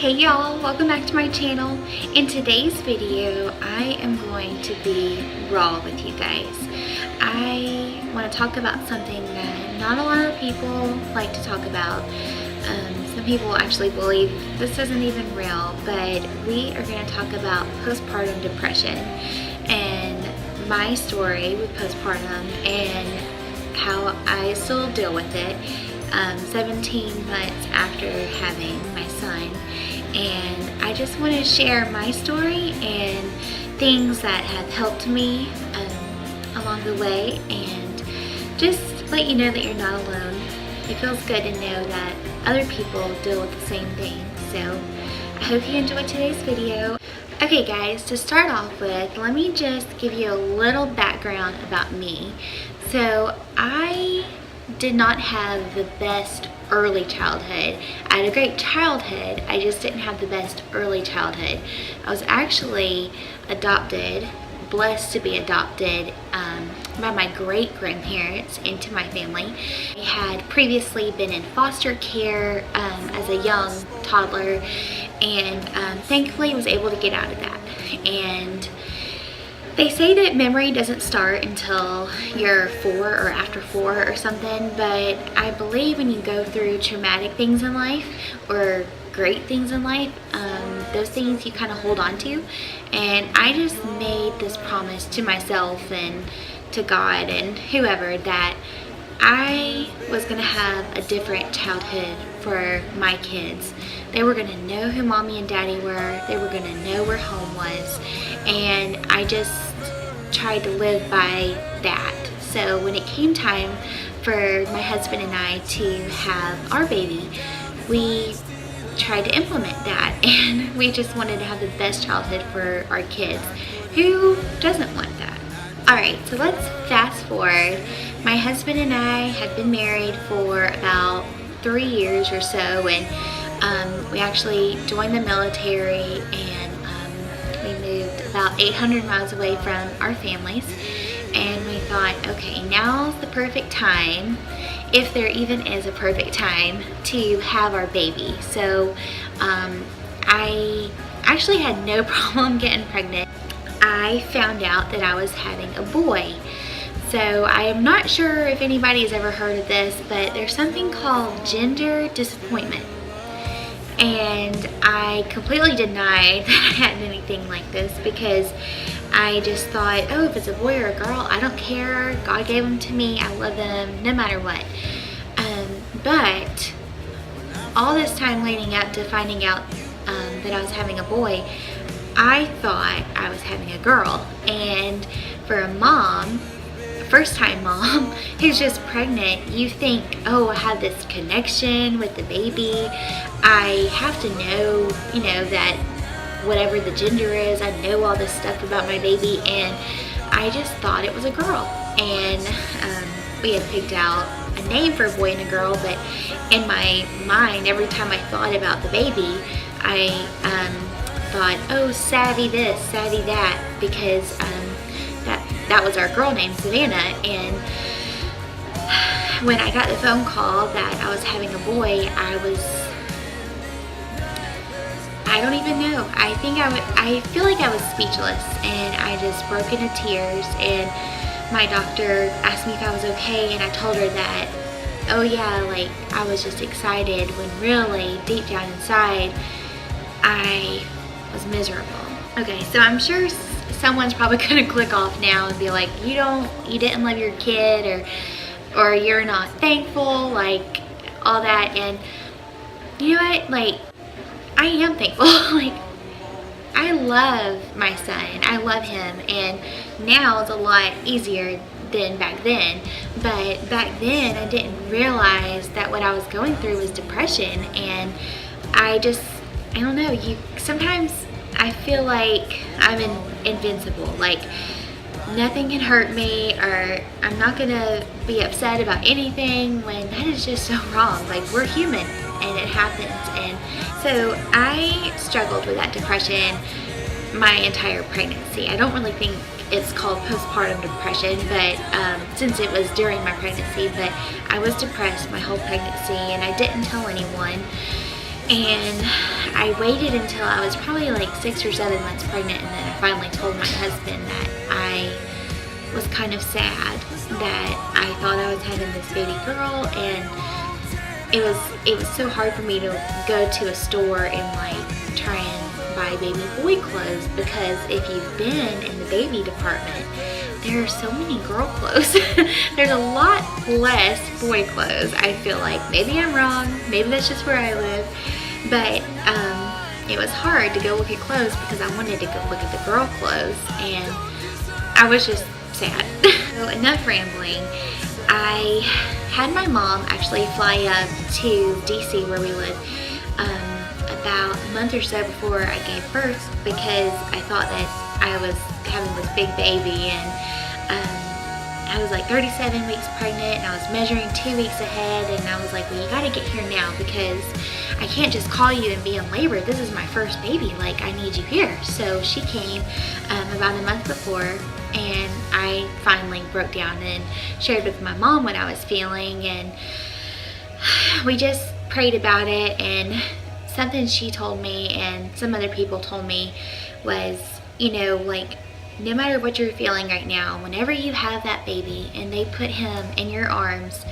Hey y'all, welcome back to my channel. In today's video, I am going to be raw with you guys. I want to talk about something that not a lot of people like to talk about. Some people actually believe this isn't even real, but we are going to talk about postpartum depression and my story with postpartum and how I still deal with it 17 months after having my son. And I just want to share my story and things that have helped me along the way, and just let you know that you're not alone. It feels good to know that other people deal with the same thing. So I hope you enjoyed today's video. Okay guys, to start off with, let me just give you a little background about me. So I did not have the best early childhood. I had a great childhood, I just didn't have the best early childhood. I was actually adopted, blessed to be adopted by my great-grandparents into my family. I had previously been in foster care as a young toddler, and thankfully was able to get out of that. And they say that memory doesn't start until you're 4 or after 4 or something, but I believe when you go through traumatic things in life or great things in life, those things you kind of hold on to. And I just made this promise to myself and to God and whoever that I was going to have a different childhood for my kids. They were going to know who mommy and daddy were. They were going to know where home was. And I just tried to live by that. So when it came time for my husband and I to have our baby, we tried to implement that. And we just wanted to have the best childhood for our kids. Who doesn't want that? Alright, so let's fast forward. My husband and I had been married for about 3 years or so, and we actually joined the military, and we moved about 800 miles away from our families. And we thought, okay, now's the perfect time, if there even is a perfect time, to have our baby. So I actually had no problem getting pregnant. I found out that I was having a boy. So I am not sure if anybody has ever heard of this, but there's something called gender disappointment. And I completely denied that I had anything like this, because I just thought, oh, if it's a boy or a girl, I don't care. God gave them to me. I love them no matter what. But all this time leading up to finding out that I was having a boy, I thought I was having a girl. And for a mom, first-time mom who's just pregnant, you think, oh, I have this connection with the baby. I have to know, that whatever the gender is, I know all this stuff about my baby, and I just thought it was a girl. And we had picked out a name for a boy and a girl, but in my mind, every time I thought about the baby, I thought, oh, Savvy this, Savvy that, because that was our girl name, Savannah. And when I got the phone call that I was having a boy, I don't even know. I feel like I was speechless, and I just broke into tears. And my doctor asked me if I was okay, and I told her that, oh yeah, like I was just excited, when really deep down inside, I was miserable. Okay, so I'm sure someone's probably gonna click off now and be like, you didn't love your kid, or you're not thankful, like all that. And you know what, like I am thankful. Like I love my son, I love him, and now it's a lot easier than back then. But back then I didn't realize that what I was going through was depression. And I don't know, sometimes I feel like I'm invincible, like nothing can hurt me, or I'm not gonna be upset about anything, when that is just so wrong. Like, we're human and it happens. And so I struggled with that depression my entire pregnancy. I don't really think it's called postpartum depression, but since it was during my pregnancy, but I was depressed my whole pregnancy, and I didn't tell anyone. And I waited until I was probably like 6 or 7 months pregnant, and then I finally told my husband that I was kind of sad that I thought I was having this baby girl, and it was so hard for me to go to a store and like try and buy baby boy clothes, because if you've been in the baby department, there are so many girl clothes. There's a lot less boy clothes, I feel like. Maybe I'm wrong, maybe that's just where I live, but it was hard to go look at clothes because I wanted to go look at the girl clothes, and I was just sad. So enough rambling. I had my mom actually fly up to DC where we live about a month or so before I gave birth, because I thought that I was having this big baby, and I was like 37 weeks pregnant, and I was measuring 2 weeks ahead, and I was like, well, you gotta get here now because I can't just call you and be in labor. This is my first baby, like I need you here. So she came about a month before, and I finally broke down and shared with my mom what I was feeling, and we just prayed about it. And something she told me and some other people told me was, you know, like, no matter what you're feeling right now, whenever you have that baby and they put him in your arms,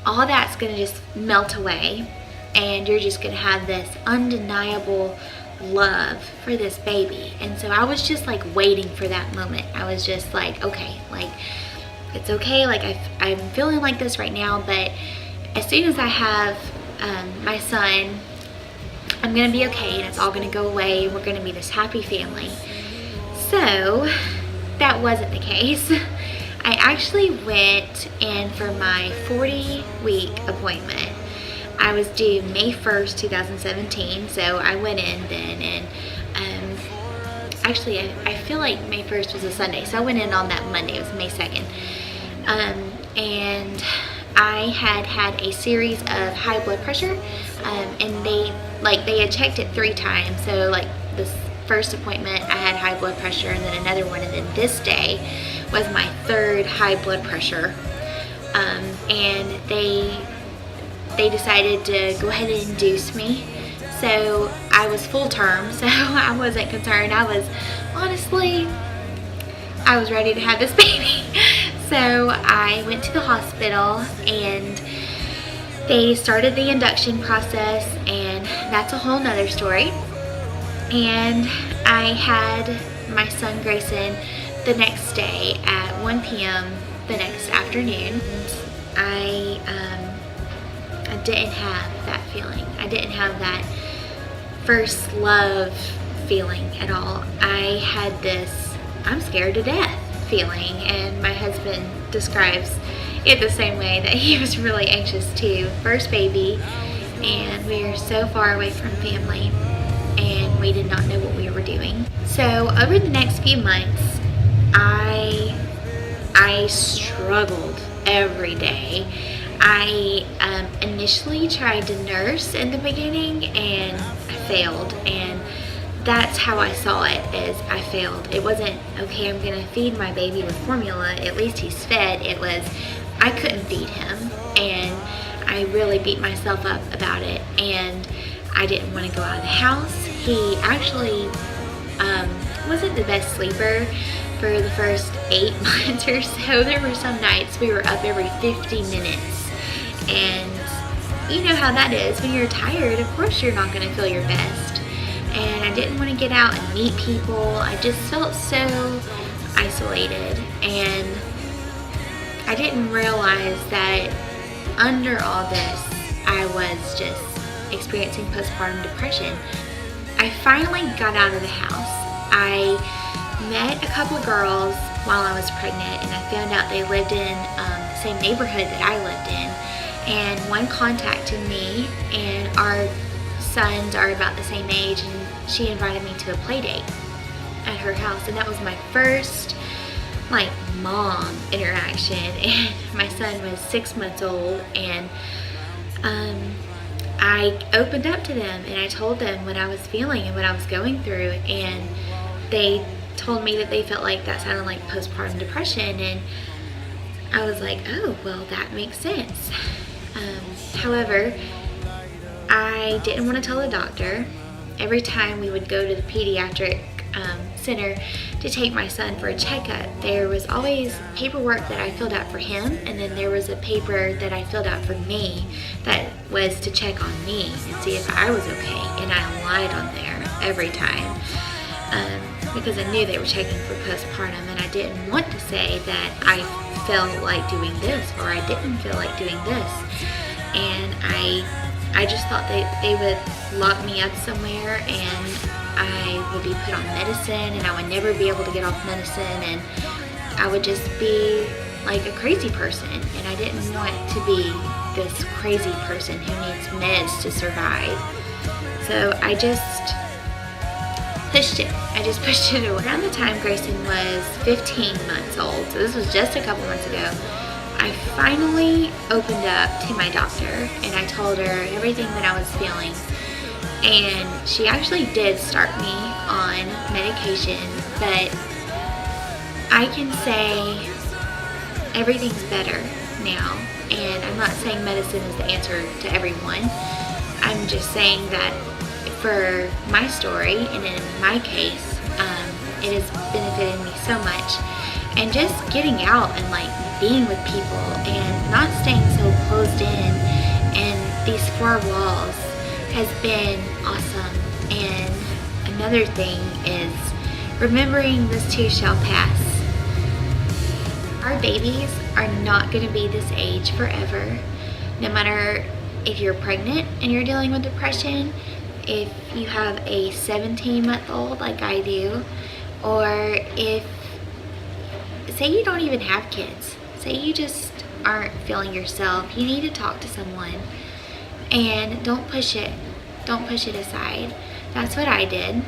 all that's gonna just melt away, and you're just gonna have this undeniable love for this baby. And so I was just like waiting for that moment. I was just like, okay, like it's okay, like I'm feeling like this right now, but as soon as I have my son, I'm gonna be okay, and it's all gonna go away. We're gonna be this happy family. So that wasn't the case. I actually went in for my 40-week appointment. I was due May 1st, 2017, so I went in then, and actually I feel like May 1st was a Sunday, so I went in on that Monday. It was May 2nd. And I had a series of high blood pressure, and they had checked it 3 times. So like this first appointment I had high blood pressure, and then another one, and then this day was my 3rd high blood pressure, and they decided to go ahead and induce me. So I was full term, so I wasn't concerned. I was ready to have this baby. So I went to the hospital, and they started the induction process, and that's a whole nother story. And I had my son Grayson the next day at 1 p.m. the next afternoon. I didn't have that feeling. I didn't have that first love feeling at all. I had this I'm scared to death feeling, and my husband describes it the same way, that he was really anxious too. First baby, and we are so far away from family, and we did not know what we were doing. So over the next few months, I struggled every day. I initially tried to nurse in the beginning, and I failed, and that's how I saw it, as I failed. It wasn't, okay, I'm gonna feed my baby with formula, at least he's fed. It was, I couldn't feed him, and I really beat myself up about it, and I didn't want to go out of the house. He actually wasn't the best sleeper for the first 8 months or so. There were some nights we were up every 50 minutes, and you know how that is. When you're tired, of course you're not going to feel your best, and I didn't want to get out and meet people. I just felt so isolated, and I didn't realize that under all this, I was just experiencing postpartum depression. I finally got out of the house. I met a couple of girls while I was pregnant, and I found out they lived in the same neighborhood that I lived in, and one contacted me, and our sons are about the same age, and she invited me to a play date at her house, and that was my first like mom interaction. And my son was 6 months old, and I opened up to them, and I told them what I was feeling and what I was going through, and they told me that they felt like that sounded like postpartum depression, and I was like, oh, well, that makes sense. However, I didn't want to tell the doctor. Every time we would go to the pediatric center to take my son for a checkup, there was always paperwork that I filled out for him, and then there was a paper that I filled out for me that was to check on me and see if I was okay, and I lied on there every time because I knew they were checking for postpartum, and I didn't want to say that I felt like doing this or I didn't feel like doing this, and I just thought they would lock me up somewhere and I would be put on medicine, and I would never be able to get off medicine, and I would just be like a crazy person, and I didn't want to be this crazy person who needs meds to survive. So I just pushed it. I just pushed it away. Around the time Grayson was 15 months old, so this was just a couple months ago, I finally opened up to my doctor and I told her everything that I was feeling. And she actually did start me on medication, but I can say everything's better now. And I'm not saying medicine is the answer to everyone. I'm just saying that for my story and in my case, it has benefited me so much. And just getting out and like being with people and not staying so closed in these four walls has been awesome. And another thing is remembering this too shall pass. Our babies are not going to be this age forever. No matter if you're pregnant and you're dealing with depression, if you have a 17-month-old like I do, or if, say you don't even have kids, say you just aren't feeling yourself, you need to talk to someone. And don't push it aside. That's what I did,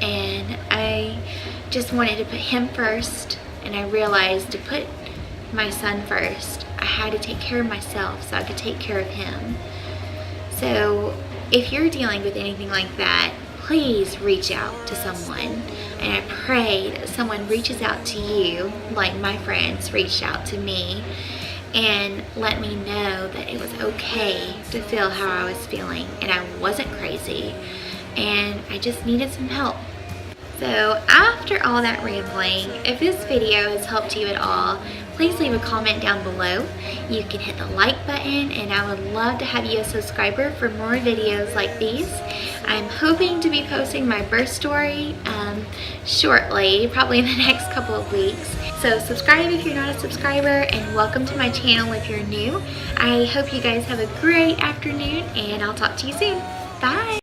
and I just wanted to put him first, and I realized to put my son first, I had to take care of myself so I could take care of him. So if you're dealing with anything like that, please reach out to someone, and I pray that someone reaches out to you like my friends reached out to me and let me know that it was okay to feel how I was feeling, and I wasn't crazy, and I just needed some help. So after all that rambling, if this video has helped you at all, please leave a comment down below. You can hit the like button, and I would love to have you a subscriber for more videos like these. I'm hoping to be posting my birth story shortly, probably in the next couple of weeks. So subscribe if you're not a subscriber, and welcome to my channel if you're new. I hope you guys have a great afternoon, and I'll talk to you soon. Bye!